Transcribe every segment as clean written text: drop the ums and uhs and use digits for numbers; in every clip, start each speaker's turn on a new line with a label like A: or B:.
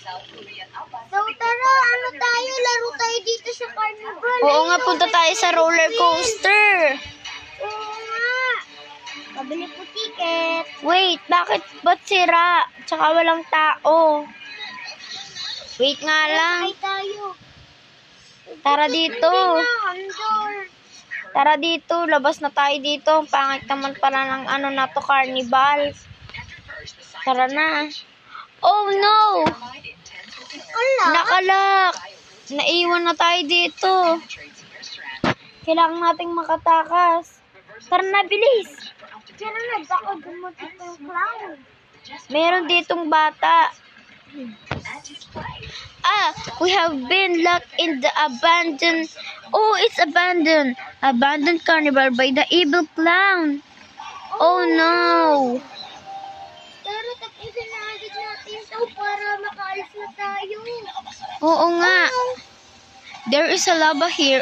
A: So, tara, ano tayo? Laro tayo dito sa carnival.
B: Oo nga, punta tayo sa roller coaster.
A: Oo nga. Pabili po ticket.
B: Wait, bakit ba't sira? Tsaka walang tao. Wait nga lang.
A: Sakay tayo.
B: Tara dito.
A: Andor.
B: Tara dito, labas na tayo dito. Ang pangit naman pala ng ano na to, carnival. Tara na. Oh no!
A: Ala.
B: Nakalak! Naiwan na tayo dito. Kailangan nating makatakas. Tara na, bilis!
A: Tara na, baka gumutin yung clown.
B: Meron ditong bata. We have been locked in the abandoned... Oh, it's abandoned. Abandoned carnival by the evil clown. Oh no!
A: Pero tapusin na agad natin ito para makaalis na tayo.
B: Oo nga. There is a lava here.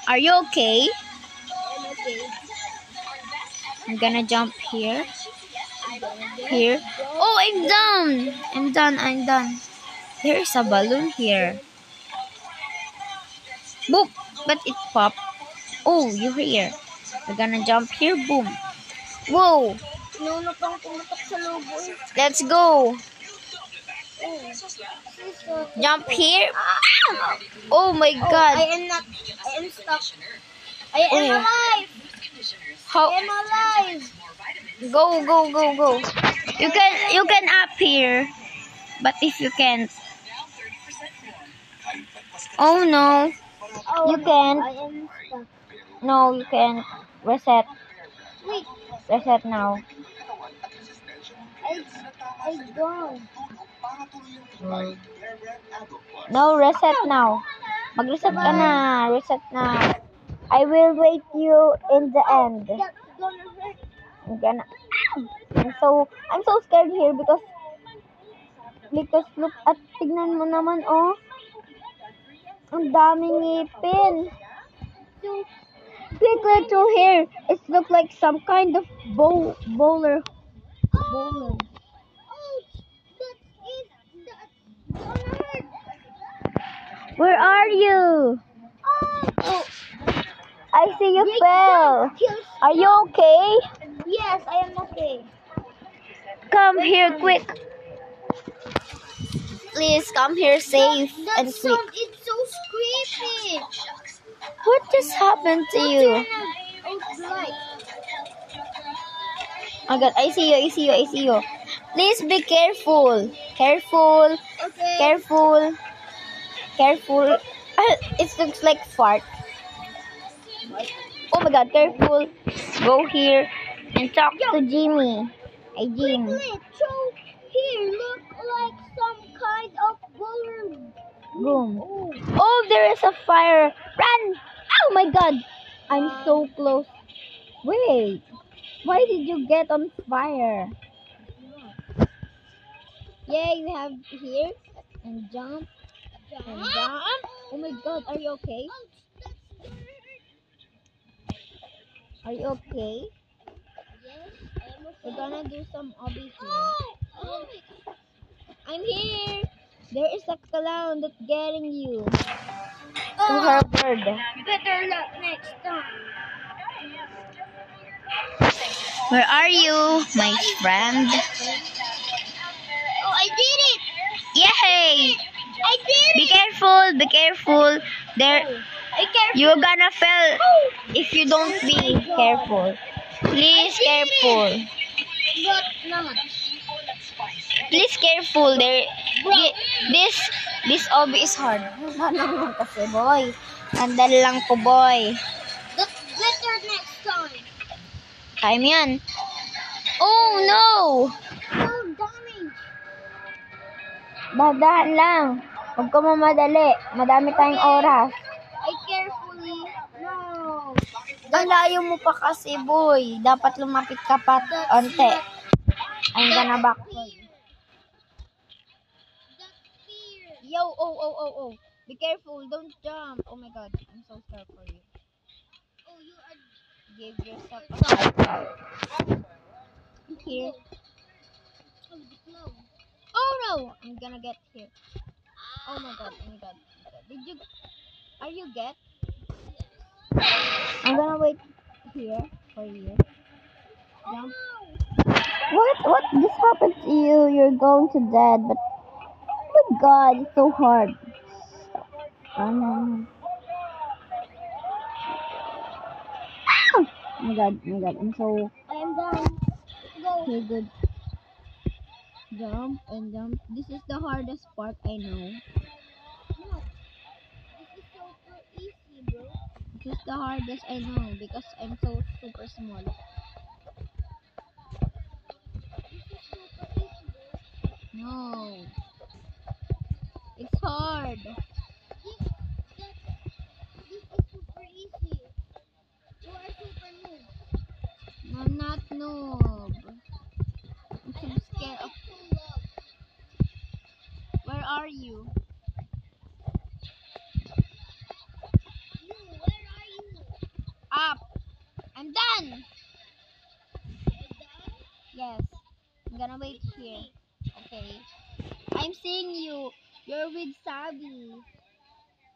B: Are you okay?
A: I'm okay.
B: I'm gonna jump here. Here. Oh, I'm done. There is a balloon here. Boop! But it popped. Oh, you're here. We're gonna jump here. Boom. Whoa!
A: Nuno pang pumutok sa lobo.
B: Let's go.
A: Oh.
B: Jump here. Oh my God.
A: I am stuck. I am alive.
B: How?
A: I am alive.
B: Go. You can up here. But if you can't. Oh no.
A: Oh,
B: You can't.
A: I am stuck.
B: No, you can't. Reset.
A: Wait,
B: Reset now.
A: I gone.
B: No, reset now. Mag-reset ka na. Reset na. I will wait you in the end.
A: That's gonna hurt.
B: I'm so scared here because look at tignan mo naman oh. Ang daming ngipin.
A: So,
B: Quick, let's go here. It looks like some kind of bowler.
A: oh, that's gonna hurt.
B: Where are you?
A: Oh,
B: I see you fell. Are you okay?
A: yes, I am okay.
B: Come here quick. Please come here safe and
A: That
B: quick.
A: sound is so creepy.
B: What just happened to you? Oh God, I see you. Please be careful. Careful.
A: Okay.
B: Careful. It looks like fart. Oh my God, careful. Go here and talk to Jimmy. Hey, Jim.
A: Quickly, so here look like some kind of balloon.
B: Boom.
A: Oh.
B: Oh, there is a fire. Run! Oh my God. I'm so close. Wait. Why did you get on fire? Yeah, you have here and jump. And jump. Oh my God, are you okay? Are you okay?
A: Yes, I am okay.
B: We're gonna do some obby here.
A: Oh.
B: I'm here. There is a clown that's getting you.
A: Oh.
B: To her bird.
A: Better luck next time.
B: Where are you, my friend?
A: Oh, I did it!
B: Yay!
A: I did
B: Be
A: it!
B: careful. There,
A: Be careful.
B: you're gonna fall if you don't be careful. Please careful.
A: But not.
B: Please careful. This obby is hard. Naman kasi boy. Sandali lang po boy.
A: That's better next time.
B: Kaya mo yan. Oh no!
A: No damage.
B: Dahan lang. Huwag ka mamadali. Madami tayong oras.
A: I carefully. No.
B: Ang layo mo pa kasi, boy. Dapat lumapit ka pa onte. I'm gonna back.
A: That's fear.
B: Yo, oh. Be careful. Don't jump. Oh my God. I'm so scared for you.
A: Oh, you are.
B: Give yourself a high five. Here.
A: Oh, the clown.
B: Oh no! I'm gonna get here. Oh my god, oh my god. Oh my god. Are you get? I'm gonna wait here for you. Jump. What just happened to you? You're going to dead, but oh my god, it's so hard. Oh my god, oh my god, I'm so
A: I'm done. Go.
B: okay, good. Jump and jump. This is the hardest part, I know.
A: No. This is super easy, bro.
B: This is the hardest, I know, because I'm so super small.
A: This is super easy, bro.
B: No. It's hard.
A: This is super easy. You are super noob.
B: I'm not noob. I'm so scared of. Where are you?
A: You, where are you?
B: Up. I'm done.
A: You're done?
B: Yes. I'm gonna wait here. Okay. I'm seeing you. You're with Sabi.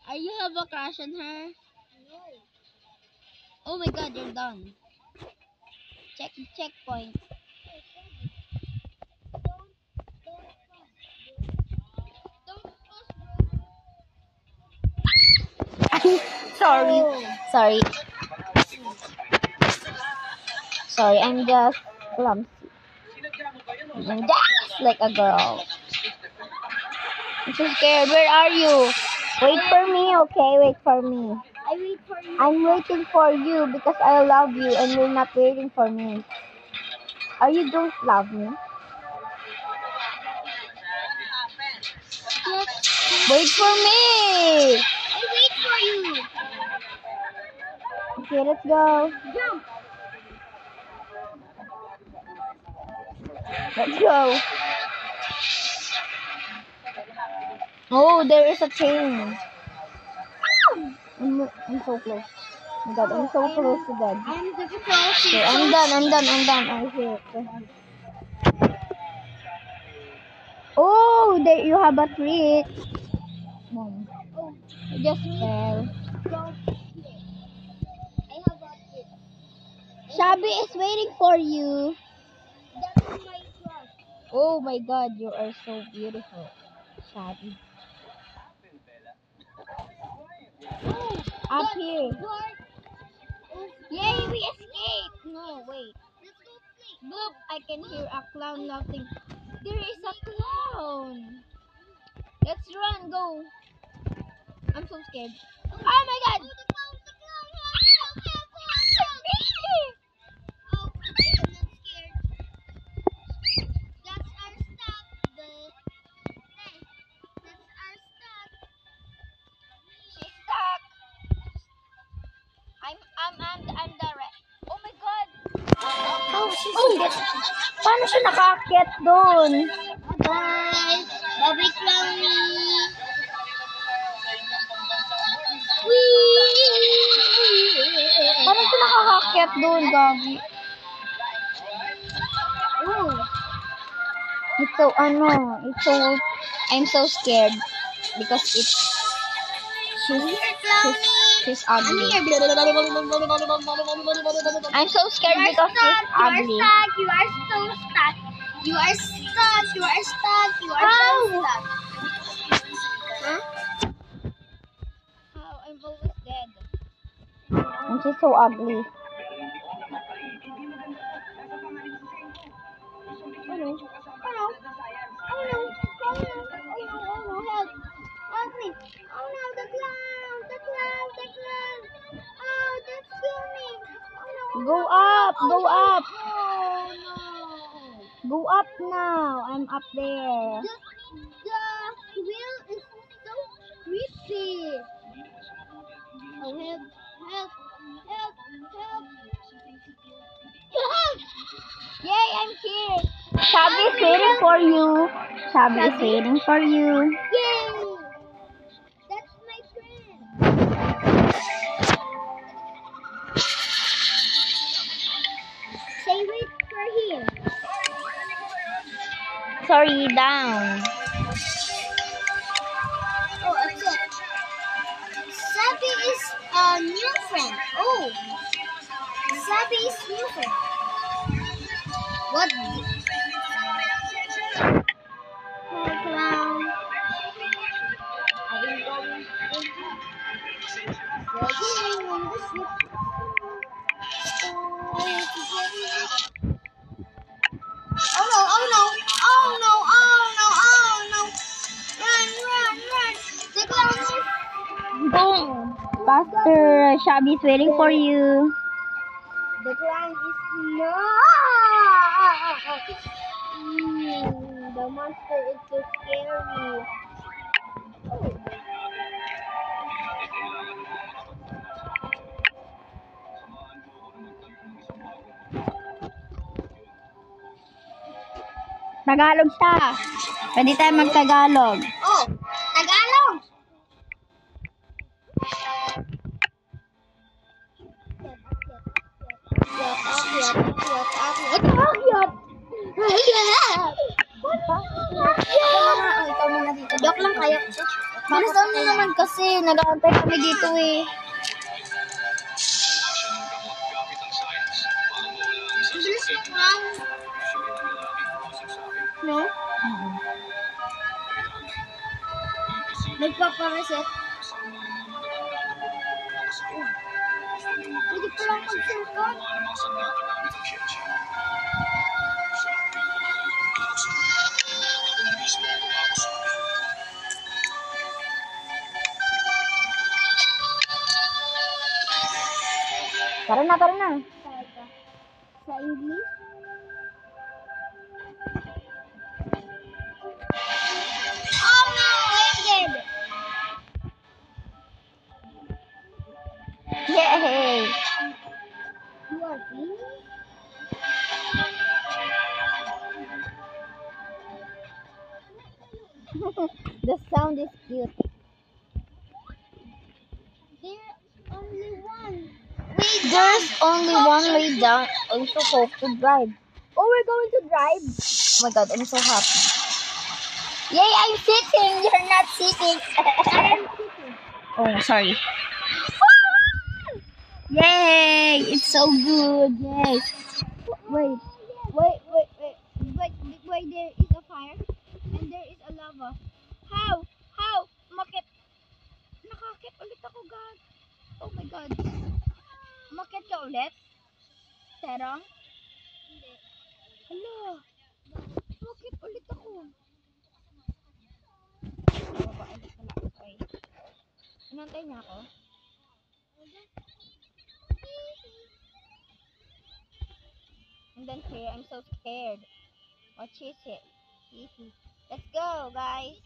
B: Are you have a crush on her?
A: No.
B: Oh my god, you're done. Checkpoint. Sorry. Sorry. Sorry, I'm just clumsy. I'm just like a girl. I'm so scared. Where are you? Wait for me, okay? Wait for me.
A: I wait for you.
B: I'm waiting for you because I love you and you're not waiting for me. Are you don't love me? Wait for me!
A: I wait for you.
B: Okay, let's go.
A: Jump.
B: Let's go. Oh, there is a chain. I'm so close. Oh my god, I'm so close to dead.
A: I'm difficult.
B: Okay, I'm done. I hear it. Oh, there you have a treat. Mom,
A: Oh,
B: I just fell.
A: jump here. I have got it.
B: Shabby is waiting for you.
A: That's my crush.
B: Oh my god, you are so beautiful, Shabby.
A: Oh,
B: Up
A: that's
B: here.
A: part of
B: Yay, we escaped. No, wait.
A: Let's go play.
B: Look, I can hear a clown laughing. There is a clown. Let's run, go. I'm so scared. Oh my god.
A: Oh, the clown, the clown. Help, help, help, help. Oh, I'm not scared. That's our stop. That's our stop.
B: She's stuck. I'm the red. Oh my god. Oh, she's paano siya nakaakyat doon?
A: Guys, Bobby Clowny.
B: Paano siya nakaakyat doon, Gabi?
A: Oh,
B: It's so, I'm so scared because she's ugly. I'm so scared because she's ugly.
A: You are so stuck. You are stuck. You are stuck. You are so stuck. Huh?
B: Oh, I'm always dead. And she's so ugly.
A: Oh no. Oh no. Oh no. Oh no. Oh no. Help. Help me. Oh no, the clown. The clown. The clown. Oh, that's killing. Oh no.
B: Go up, go up.
A: Oh no.
B: Go up now. I'm up there.
A: The wheel is so creepy. Oh, help. Help. Help. Help. Help.
B: Yay, I'm here. Shabby is waiting for you. Shabby is waiting for you.
A: Yay! That's my friend. Say wait for him.
B: Sorry, down.
A: Oh, that's it. Sabi is a new friend. Oh, Sabi is new friend. What? Hi, clown. I am going to jogging on the street. Oh no, oh no, oh no, oh no, oh no. Run, run, run. The clown is...
B: Boom. Pastor Shabby is waiting for you.
A: The clown is not. The monster is so scary.
B: Tagalog siya. Pwede tayo mag-Tagalog.
A: Oh, Tagalog. Joke lang kayo.
B: Bilisan mo naman kasi. Nag-aantay kami dito eh.
A: Bilis mo lang. No? Nagpapareset. Pwede ko lang mag-circle.
B: Tara na, tara na.
A: Sa English? Oh no, ended.
B: Yay!
A: You are finished?
B: The sound is cute.
A: There's only one.
B: There's only one way down. I'm so hope to drive. Oh, we're going to drive. Oh my god, I'm so happy. Yay, I'm sitting. You're not sitting. Oh, sorry. Yay! It's so good. Yay. Wait.
A: Wait, there is a fire and there is a lava. How? Umakit. Nakakit ulit ako, God. Oh my God. Umakit ka ulit? Terong? Hindi. Hala. Umakit ulit ako.
B: Inantay niya ako. And then here, I'm so scared. What is it? Let's go, guys.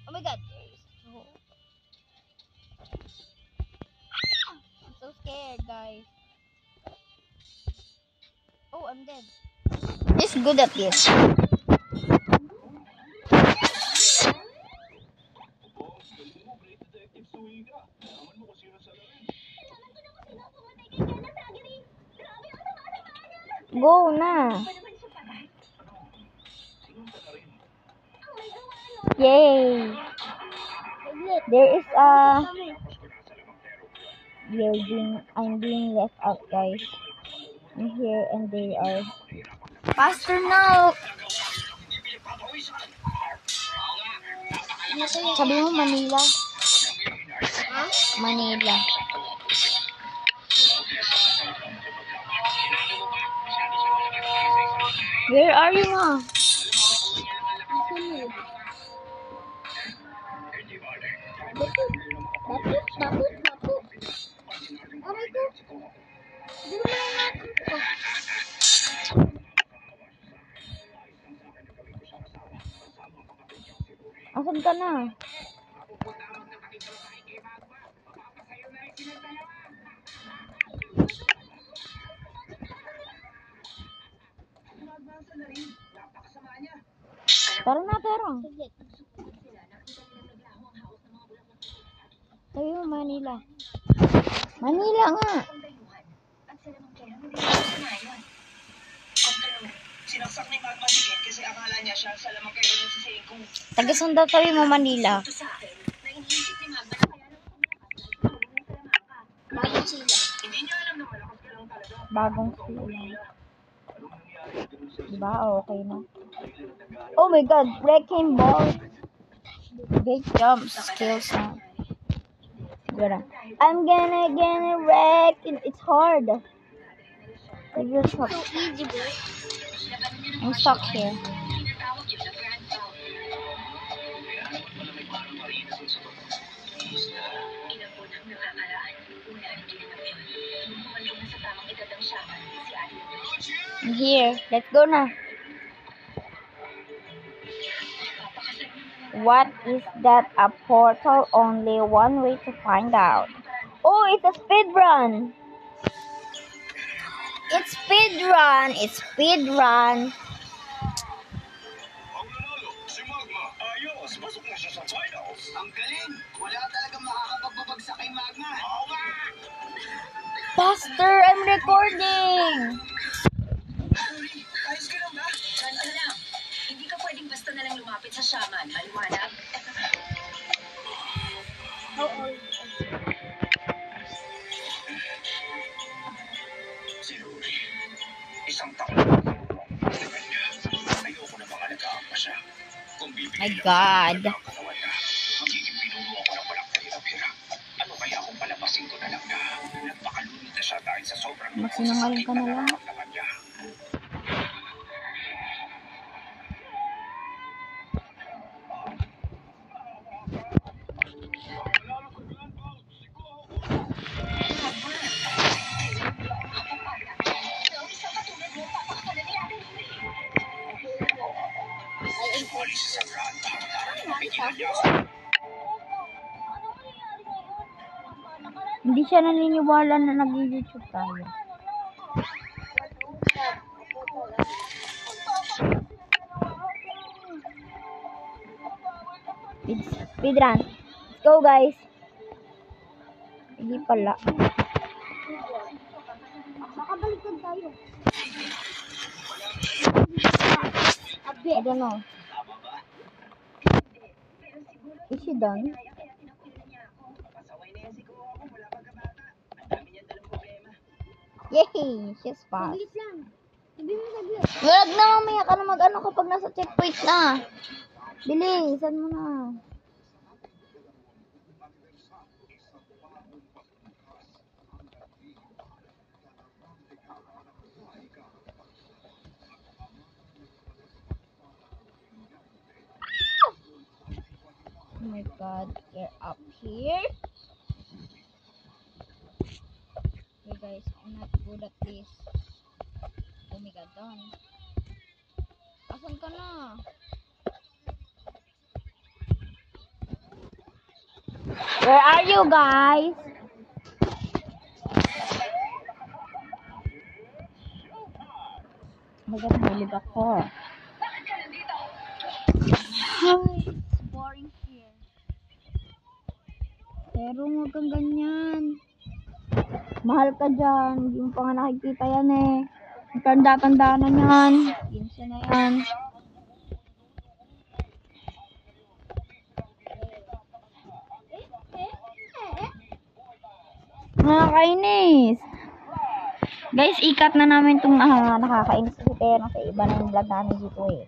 B: Oh my god. I'm so scared, guys. Oh, I'm dead. He's good at this. Go na. Yay. There is a I'm being left out, guys. I'm here and they are Pastor, no. Sabi mo Manila.
A: Huh?
B: Manila. Where are you, ma?
A: Bakit? Aray ko. Di ba naman ako?
B: Asan ka na? Tara na, tara. Sabi mo Manila. Manila nga.
C: Sinaksak ni Magma si Kate kasi akala niya siya sa lamang kayo rin sa saying kung
B: Taga-saan daw tayo mo, Manila?
C: ito sa akin na iniisip ni Magma na kaya naman
A: Bagong sila.
C: hindi niya alam na malakas ka lang talaga.
B: Bagong sila. Diba? Okay na. Oh my God! Wrecking ball! Great jump skills na. Gonna. I'm gonna wreck it. It's hard. If you're stuck.
A: So easy, bro.
B: I'm stuck here. I'm here. Let's go now. What is that? A portal? Only one way to find out. Oh, it's a speed run. It's speed run. It's speed run.
C: Ang nanalo, si Magma. Ayos, pasok na siya sa finals. Ang galing. Wala talagang makakapagbabagsak kay Magma. Oo nga.
B: Faster, I'm recording.
C: Sorry, ayos ka lang ba?
D: Diyan ka lang. Hindi ka pwedeng basta na lang lumapit sa shaman. Maliwanag.
A: How old?
C: Si Rory, isang taon na sa kanya. Ayoko na mga nag-aang pa siya. Kung bibigyan
B: My
C: lang
B: God.
C: sa ang katawan niya, magiging pinuno ako ng walang kahirap-hirap. Ano kaya kung palabasin ko na lang na nagpakalunod na siya dahil sa sobrang
B: Magsinungaling ka na lang.
C: nararamdaman niya. Umalis sa sagraan para mapigilan niya ako.
B: Hindi siya naniniwala na nag-YouTube tayo. Speed run. Let's go, guys. Hindi pala.
A: Makabalikan tayo.
B: I don't know. Is she done? Yay! She's fast.
A: Saglit lang. Sabi mo saglit.
B: Wag na, mamaya ka na mag-ano kapag nasa checkpoint na. Bilisan mo na. Oh my God, we're up here. Okay guys, I'm not good at this. Oh my God, done. Asan ka na? Where are you guys? Oh my God, nahulog ako. Ay, it's boring here. Pero huwag kang ganyan. Mahal ka dyan. Hindi mo pa nga nakikita yan eh. Tanda-tanda na yan. 15 na yan. Nakakainis. Guys, ikat na namin itong nakakainis kasi pero sa iba na yung vlog namin dito eh.